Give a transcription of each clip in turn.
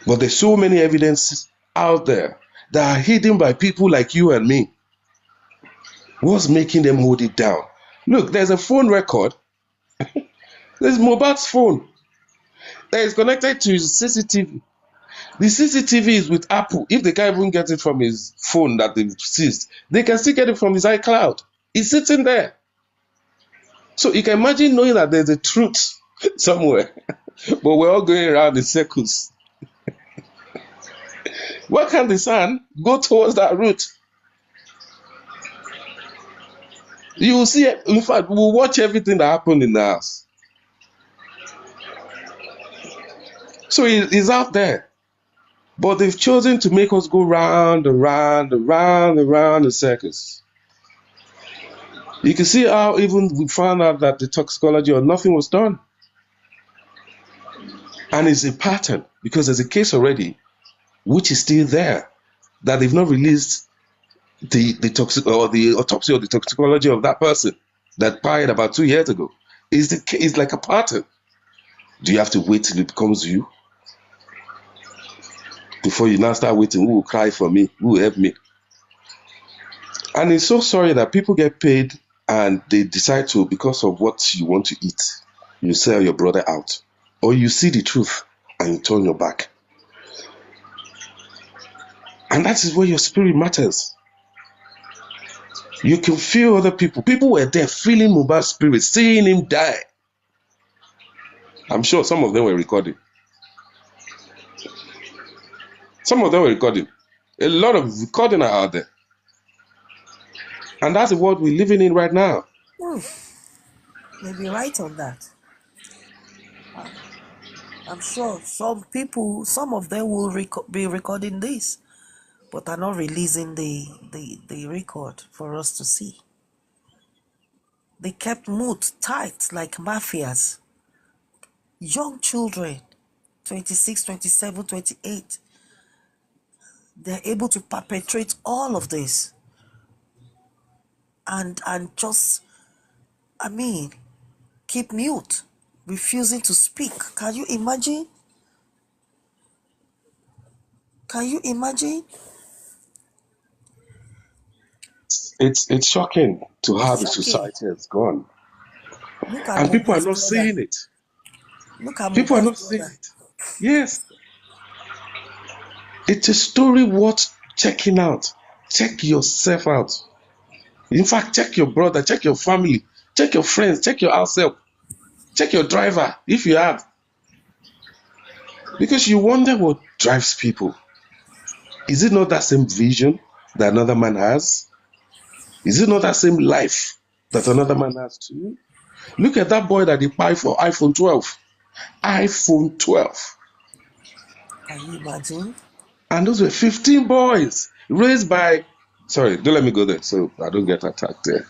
But there's so many evidences out there that are hidden by people like you and me. What's making them hold it down? Look, there's a phone record. There's Mohbad's phone that is connected to his CCTV. The CCTV is with Apple. If they can't even get it from his phone that they've seized, they can still get it from his iCloud. It's sitting there. So you can imagine knowing that there's a truth somewhere, but we're all going around in circles. Why can't the sun go towards that route? You will see, in fact, we'll watch everything that happened in the house. So it's out there. But they've chosen to make us go round and round and round and round in circles. You can see how even we found out that the toxicology or nothing was done. And it's a pattern because there's a case already which is still there that they've not released the autopsy or the toxicology of that person that died about 2 years ago. It's like a pattern. Do you have to wait till it becomes you before you now start waiting? Who will cry for me? Who will help me? And it's so sorry that people get paid and they decide to, because of what you want to eat, you sell your brother out, or you see the truth and you turn your back. And that is where your spirit matters. You can feel other people. People were there feeling Mohbad's spirit, seeing him die. I'm sure some of them were recording. Some of them were recording. A lot of recording are out there. And that's the world we're living in right now. Maybe right on that. I'm sure some people, some of them will be recording this, but are not releasing the record for us to see. They kept mood tight like mafias. Young children, 26, 27, 28, they're able to perpetrate all of this. And just, I mean, keep mute, refusing to speak. Can you imagine? Can you imagine? It's shocking to how the Shocking. society has gone. Look at And people are Mohbad's not brother. seeing it. Look at People are Mohbad's not seeing brother. it. Yes. It's a story worth checking out. Check yourself out. In fact, check your brother, check your family, check your friends, check your house help, check your driver if you have. Because you wonder what drives people. Is it not that same vision that another man has? Is it not that same life that another man has too? Look at that boy that they buy for iPhone 12. iPhone 12. Can you imagine? And those were 15 boys raised by, sorry, don't let me go there so I don't get attacked there.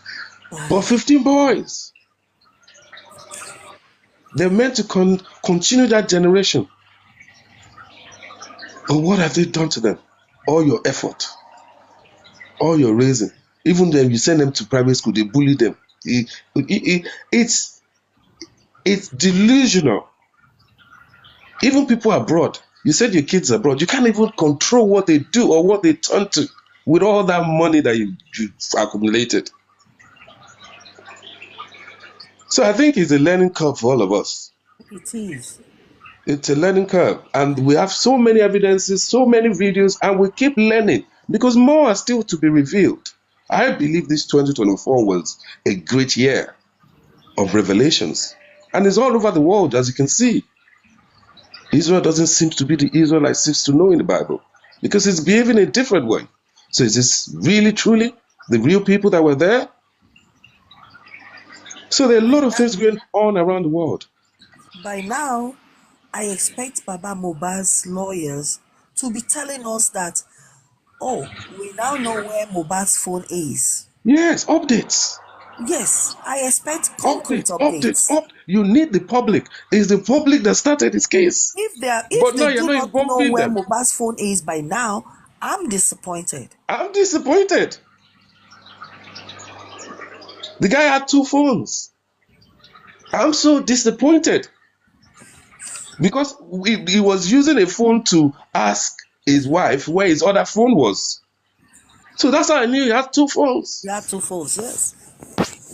But 15 boys. They're meant to continue that generation. But what have they done to them? All your effort, all your raising. Even then, you send them to private school, they bully them. It's delusional. Even people abroad, you said your kids abroad, you can't even control what they do or what they turn to with all that money that you've accumulated. So I think it's a learning curve for all of us. It is. It's a learning curve. And we have so many evidences, so many videos, and we keep learning because more are still to be revealed. I believe this 2024 was a great year of revelations. And it's all over the world, as you can see. Israel doesn't seem to be the Israel I seems to know in the Bible because it's behaving a different way. So is this really, truly the real people that were there? So there are a lot of things going on around the world. By now, I expect Baba Mohbad's lawyers to be telling us that, oh, we now know where Mohbad's phone is. Yes, updates. Yes, I expect concrete updates. You need the public. It's the public that started this case. If they do not know where Mohbad's phone is by now, I'm disappointed. I'm disappointed. The guy had 2 phones. I'm so disappointed. because he was using a phone to ask his wife where his other phone was. So that's how I knew he had two phones. He had two phones, yes.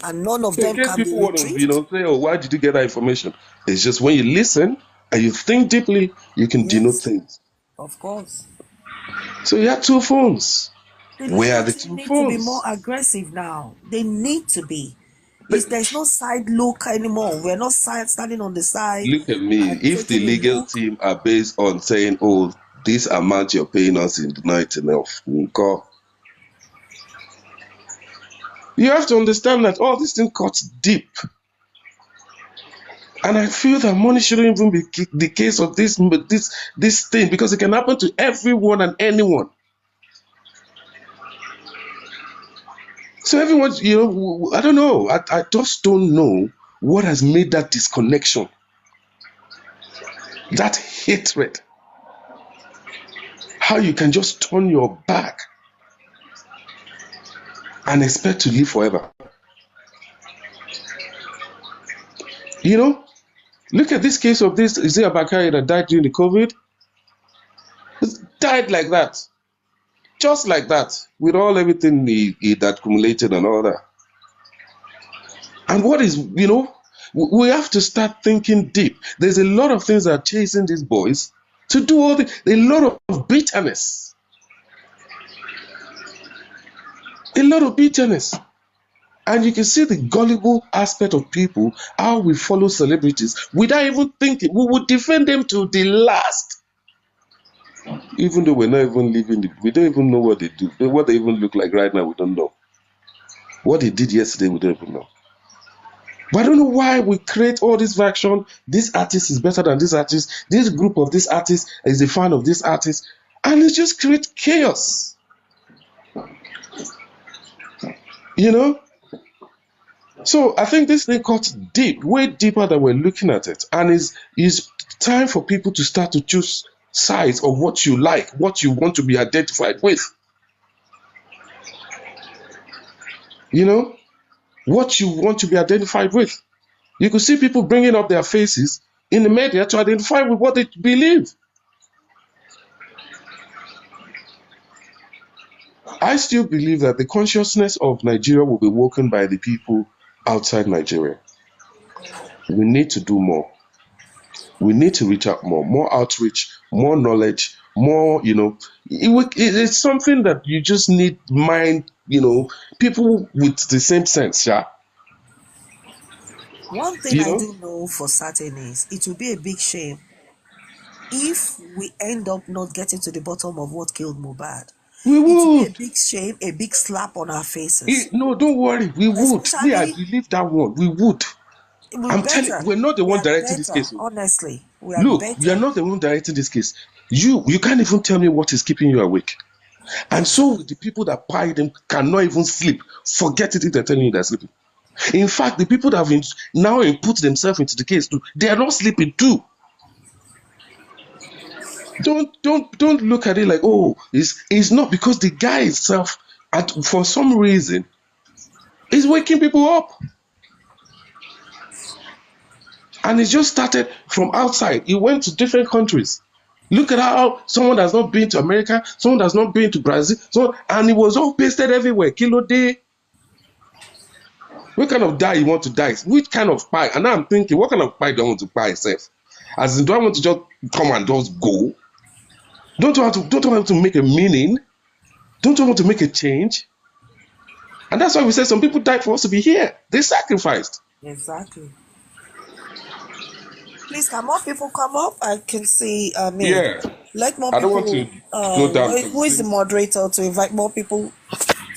And none of So in them case can be people want to, retrieved. say, oh, why did you get that information? It's just when you listen and you think deeply, you can denote Yes, things. of course. So he had two phones. The Where legal are the team two need to be more phones? aggressive now. They need to be. Look There's no side look anymore. We're not standing on the side at me. and If the taking a legal look. team are based on saying, oh, this amount you're paying us is not enough, you have to understand that all this thing cuts deep. And I feel that money shouldn't even be the case of this thing, because it can happen to everyone and anyone. So everyone, I don't know. I just don't know what has made that disconnection, that hatred. How you can just turn your back and expect to live forever. Look at this case of this Isaiah Bakari that died during the COVID. Died like that. Just like that. With everything he accumulated and all that. And what is, we have to start thinking deep. There's a lot of things that are chasing these boys to do a lot of bitterness. A lot of bitterness. And you can see the gullible aspect of people, how we follow celebrities without even thinking. We would defend them to the last. Even though we're not even living, we don't even know what they do. What they even look like right now, we don't know. What they did yesterday, we don't even know. But I don't know why we create all this faction. This artist is better than this artist. This group of this artist is a fan of this artist. And it just creates chaos. So I think this thing cuts deep, way deeper than we're looking at it. And it's time for people to start to choose sides of what you like, what you want to be identified with. What you want to be identified with. You could see people bringing up their faces in the media to identify with what they believe. I still believe that the consciousness of Nigeria will be woken by the people outside Nigeria. We need to do more. We need to reach out more outreach, more knowledge, more, it's something that you just need mind, people with the same sense, yeah. One thing I do know for certain is it will be a big shame if we end up not getting to the bottom of what killed Mohbad. We It will be a would. big shame, a big slap on our faces. No, don't worry. We would. Me, I Especially, believe that one. We would. I'm telling you, we're not the we one are directing this better, case. honestly. We are Look, we are better. not the one directing this case. You can't even tell me what is keeping you awake. And so the people that buy them cannot even sleep. Forget it if they're telling you they're sleeping. In fact, the people that have now put themselves into the case too, they are not sleeping too. Don't look at it like, oh, it's not, because the guy itself, for some reason, is waking people up. And it just started from outside. He went to different countries. Look at how someone has not been to America, someone has not been to Brazil, and it was all pasted everywhere. Kilo day. What kind of die you want to die? Which kind of pie? And now I'm thinking, what kind of pie do I want to buy itself? As in, do I want to just come and just go? Don't I want to make a meaning? Don't I want to make a change? And that's why we said some people died for us to be here. They sacrificed. Exactly. Please, can more people come up? I can see, Yeah. let more I don't want people, to go down to who is the moderator to invite more people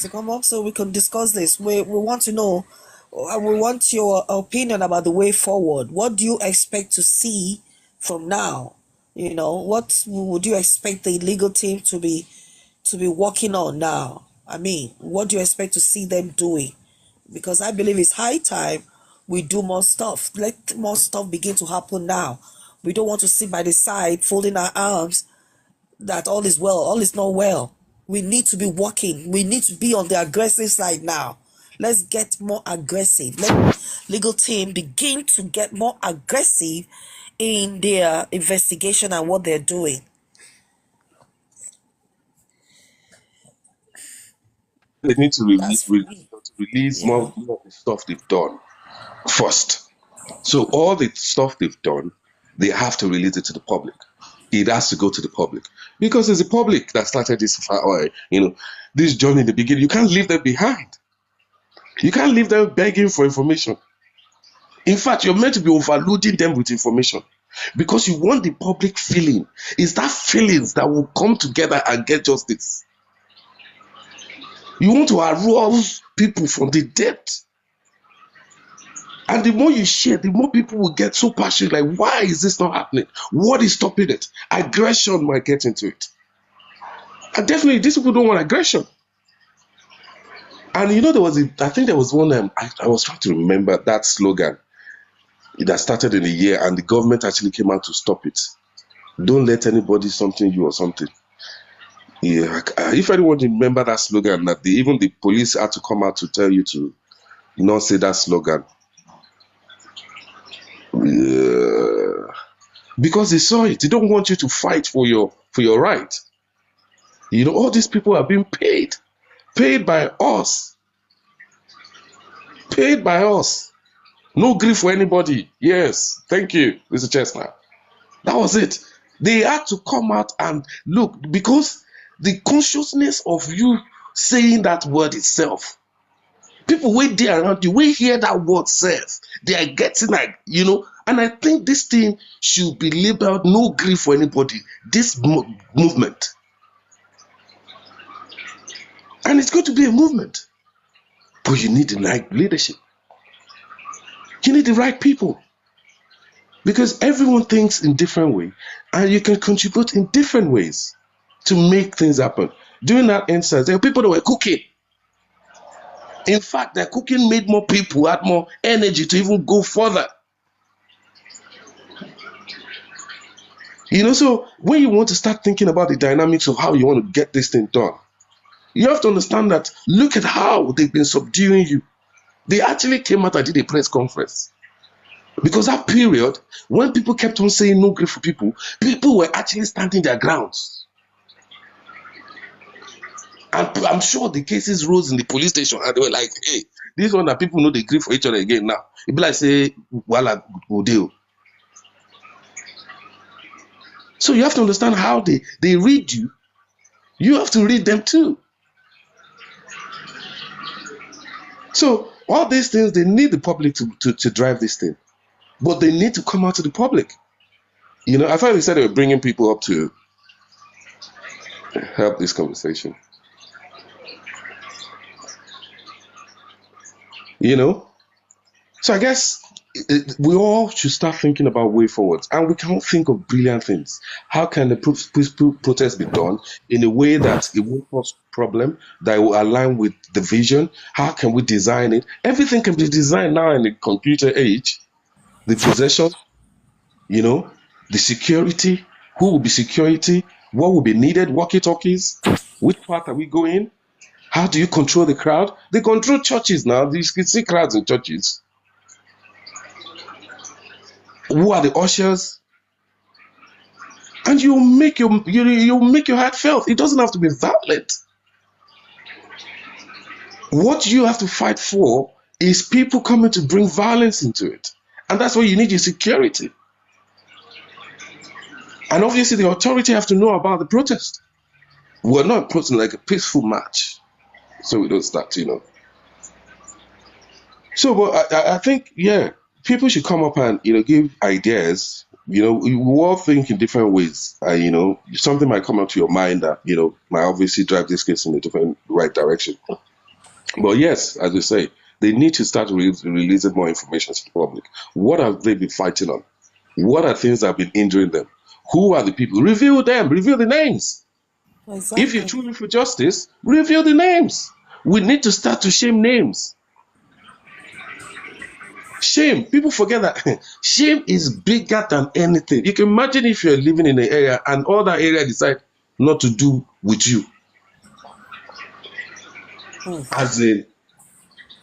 to come up so we can discuss this? We want to know, we want your opinion about the way forward. What do you expect to see from now? What would you expect the legal team to be working on now? I mean, what do you expect to see them doing? Because I believe it's high time we do more stuff. Let more stuff begin to happen now. We don't want to sit by the side folding our arms that all is well, all is not well. We need to be working. We need to be on the aggressive side now. Let's get more aggressive. Let legal team begin to get more aggressive in their investigation and what they're doing. They need to That's for me. release Yeah. more of the stuff they've done first. So all the stuff they've done, they have to release it to the public. It has to go to the public because it's the public that started this this journey in the beginning. You can't leave them behind. You can't leave them begging for information. In fact, you're meant to be overloading them with information because you want the public feeling. It's that feelings that will come together and get justice. You want to arouse people from the depth. And the more you share, the more people will get so passionate. Like, why is this not happening? What is stopping it? Aggression might get into it. And definitely, these people don't want aggression. And I think there was one, I was trying to remember that slogan that started in the year, and the government actually came out to stop it. Don't let anybody something you or something. Yeah, if anyone remember that slogan, that even the police had to come out to tell you to not say that slogan. Yeah. Because they saw it. They don't want you to fight for your right. All these people are being paid by us. Paid by us. No grief for anybody. Yes, thank you, Mr. Chestnut. That was it. They had to come out and look, because the consciousness of you saying that word itself, people wait there around you, we hear that word says, they are getting and I think this thing should be labeled no grief for anybody, this movement. And it's going to be a movement. But you need the right leadership. You need the right people. Because everyone thinks in different way, and you can contribute in different ways to make things happen. During that instance, there were people that were cooking. In fact, their cooking made more people, had more energy to even go further. So when you want to start thinking about the dynamics of how you want to get this thing done, you have to understand that, look at how they've been subduing you. They actually came out and did a press conference. Because that period, when people kept on saying no grief for people, people were actually standing their grounds. And I'm sure the cases rose in the police station, and they were like, hey, this one that people know they grieve for each other again now. It'd be like, say, Wala Udeo. So you have to understand how they read you. You have to read them too. So all these things, they need the public to drive this thing. But they need to come out to the public. I thought they said they were bringing people up to help this conversation. So I guess we all should start thinking about way forwards, and we can't think of brilliant things. How can the protest be done in a way that it won't cause problem, that will align with the vision? How can we design it? Everything can be designed now in the computer age. The possession, the security, who will be security, what will be needed, walkie-talkies, which part are we going? How do you control the crowd? They control churches now. You can see crowds in churches. Who are the ushers? And you'll make your heart felt. It doesn't have to be violent. What you have to fight for is people coming to bring violence into it. And that's why you need your security. And obviously the authority have to know about the protest. We're not putting like a peaceful march, so we don't start, So, but I think, people should come up and, give ideas. We all think in different ways. Something might come up to your mind that, might obviously drive this case in a different right direction. But yes, as we say, they need to start releasing more information to the public. What have they been fighting on? What are things that have been injuring them? Who are the people? Reveal them. Reveal the names. Exactly. If you're truly for justice, reveal the names. We need to start to shame names. Shame. People forget that shame is bigger than anything. You can imagine if you're living in an area and all that area decide not to do with you. As in,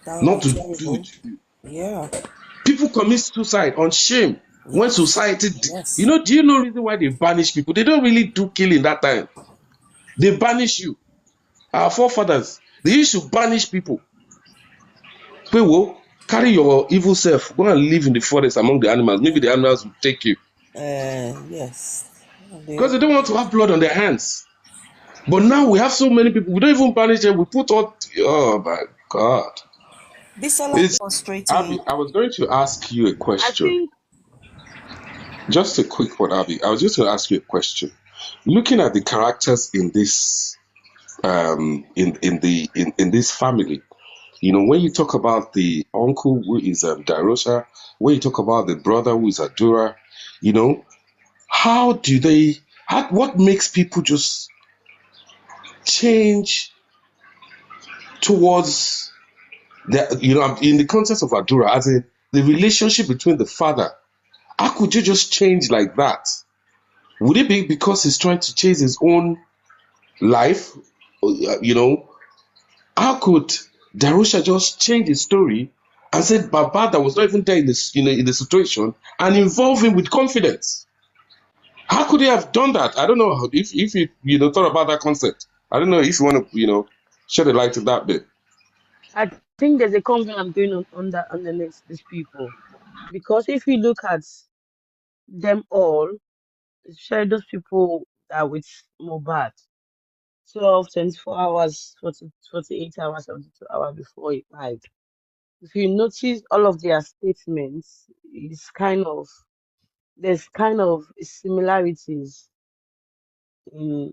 not to do with you. Yeah. People commit suicide on shame. When Yes. society, Yes. do you know reason why they banish people? They don't really do killing that time. They banish you. Our forefathers, they used to banish people. People carry your evil self, go and live in the forest among the animals. Maybe the animals will take you Yes. because they don't want to have blood on their hands. But now we have so many people. We don't even banish them. We put all. Oh my God! Bisola It's Abby. demonstrating. I was going to ask you a I question. think Just a quick one, Abby. I was just going to ask you a question. Looking at the characters in this in this family, when you talk about the uncle who is Darosha, when you talk about the brother who is Adura, you know, how do they? What makes people just change towards the? In the context of Adura, as in the relationship between the father. How could you just change like that? Would it be because he's trying to chase his own life? You know, how could Darusha just change his story and said Baba that was not even there in this, in the situation and involve him with confidence? How could he have done that? I don't know if you thought about that concept. I don't know if you want to shed a light to that bit. I think there's a covenant going on that underneath these people. Because if you look at them all, especially those people that are with Mohbad, 12, 24 hours, 40, 48 hours, 72 hours before he died. If you notice all of their statements, there's kind of similarities in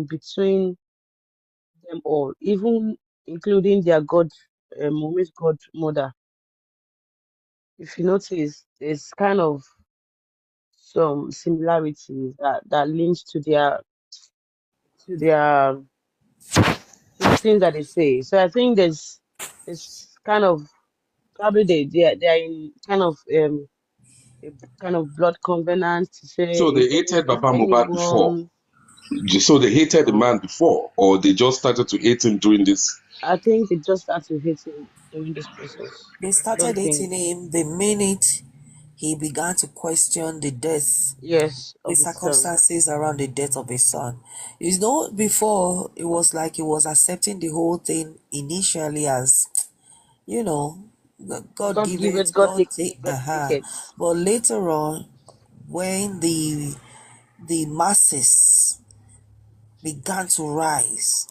between them all, even including their Mommy's godmother. If you notice, there's kind of some similarities that links to the things that they say. So I think there's kind of probably they're in a kind of blood covenant to say So they hated if Baba Mohbad before. anyone, So they hated the um man before, or they just started to hate him during this. I think they just start to hate him during this process. They I started don't think dating him the minute he began to question the death, yes the of his son. circumstances around the death of his son. Before it was like he was accepting the whole thing initially as, you know, God God give give it, it, God take, God take it. But later on, when the masses began to rise,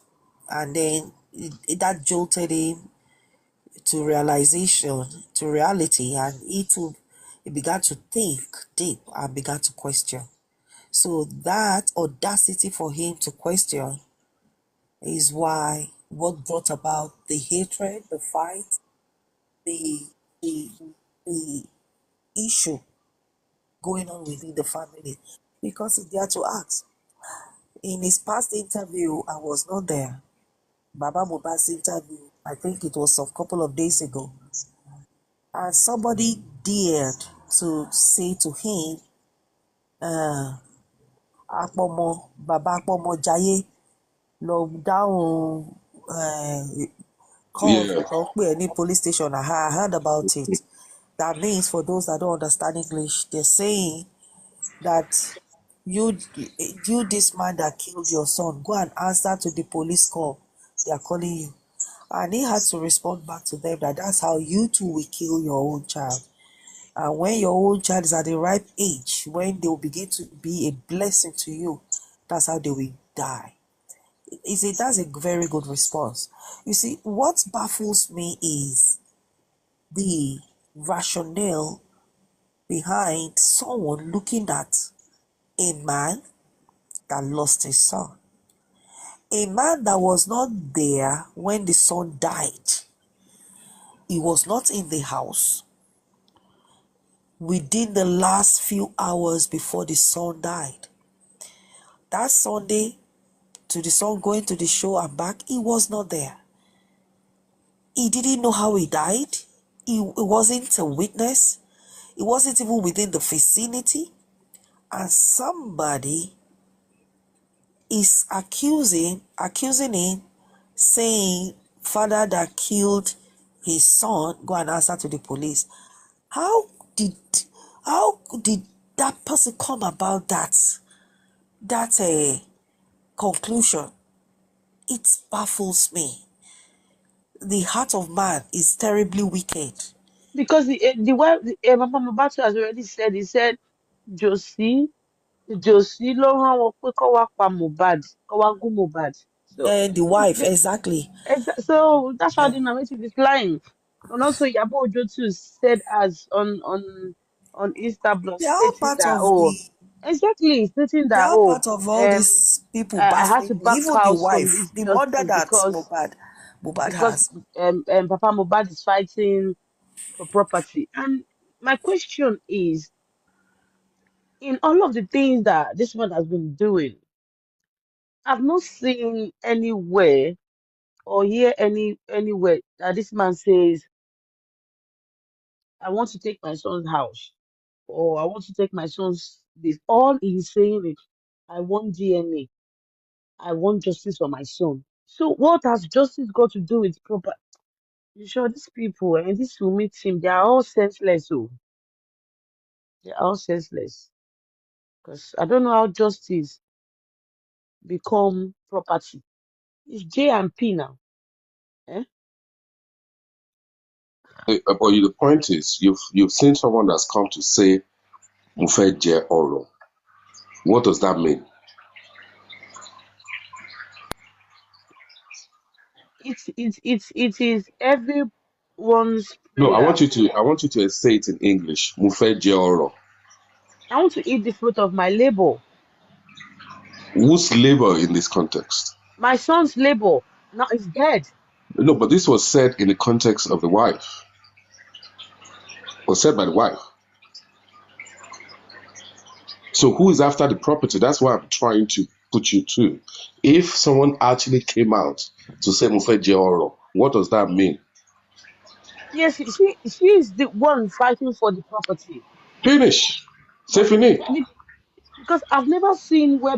and then that jolted him to realization, to reality, and he began to think deep and began to question. So that audacity for him to question is what brought about the hatred, the fight, the the the issue going on within the family. Because he dared to ask. In his past interview, I was not there. Baba Mohbad's interview, I think it was a couple of days ago. And somebody dared to say to him, Apomo, Baba Apomo Jaye, lọ dáhùn calls Yeah, tó pè ní police station. I heard about it. That means for those that don't understand English, they're saying that you you this man that killed your son, go and answer to the police call. They are calling you. And he had to respond back to them that that's how you too will kill your own child. And when your own child is at the ripe age, when they will begin to be a blessing to you, that's how they will die. That's a very good response. You see, what baffles me is the rationale behind someone looking at a man that lost his son. A man that was not there when the son died. He was not in the house within the last few hours before the son died. That Sunday, to the son going to the show and back, he was not there. He didn't know how he died. He wasn't a witness. He wasn't even within the vicinity. And somebody is accusing him, saying, father that killed his son, go and answer to the police. How did How did that person come about that conclusion? It baffles me. The heart of man is terribly wicked. Because the wife, Papa Mohbad has already said, he said, Josie, ló rán wọn pé kó wá pa Mohbad, kó wá gún Mohbad. So, And the wife, exactly. so that's how the narrative is lying. And also, Yabo Ojo too said as on Insta blog They are all stating part that, of oh, the. exactly, stating They that, are oh, part of all um, these people I had to baffling me. back Even the out from wife, this the mother justice that Mohbad because has. Papa Mohbad is fighting for property. And my question is, in all of the things that this man has been doing, I've not seen anywhere or hear anywhere that this man says, I want to take my son's house or I want to take my son's this. All he's saying is, I want DNA. I want justice for my son. So what has justice got to do with proper? You sure these people and this will meet him, they are all senseless. Oh, they are all senseless. Because I don't know how justice become property. It's J and P now. Eh? But the point is, you've seen someone that's come to say Mufe Je Oro. What does that mean? It is everyone's No, prayer. I want you to say it in English. Mufe Je Oro. I want to eat the fruit of my labor. Whose labor in this context? My son's labor now is dead. No, but this was said in the context of the wife. Was said by the wife. So who is after the property? That's why I'm trying to put you to. If someone actually came out to say Mufe Je Oro, what does that mean? Yes, she is the one fighting for the property. Finish. Say But fini. because I've never seen where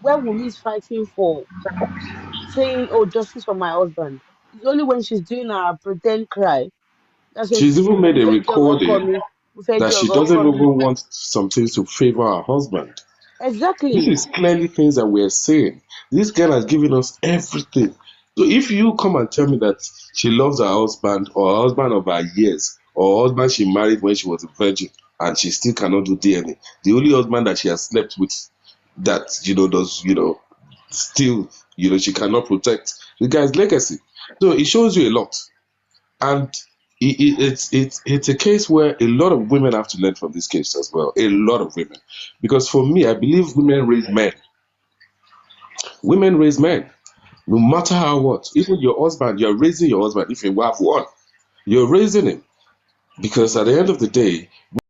where Wunmi is fighting for saying, "Oh, justice for my husband." It's only when she's doing her pretend cry. That's when She's she's even saying, made "Mo a fẹ́ jẹ́ ọkọ recording mi, mo fẹ́ that jẹ́ she doesn't ọkọ mi." even want some things to favor her husband. This Exactly. is clearly things that we're saying. This girl has given us everything. So if you come and tell me that she loves her husband or her husband of her years or her husband she married when she was a virgin and she still cannot do DNA, the only husband that she has slept with that, does, still, she cannot protect the guy's legacy. So it shows you a lot. And it's a case where a lot of women have to learn from this case as well. A lot of women. Because for me, I believe women raise men. Women raise men. No matter how what. Even your husband, you're raising your husband. If you have one, you're raising him. Because at the end of the day,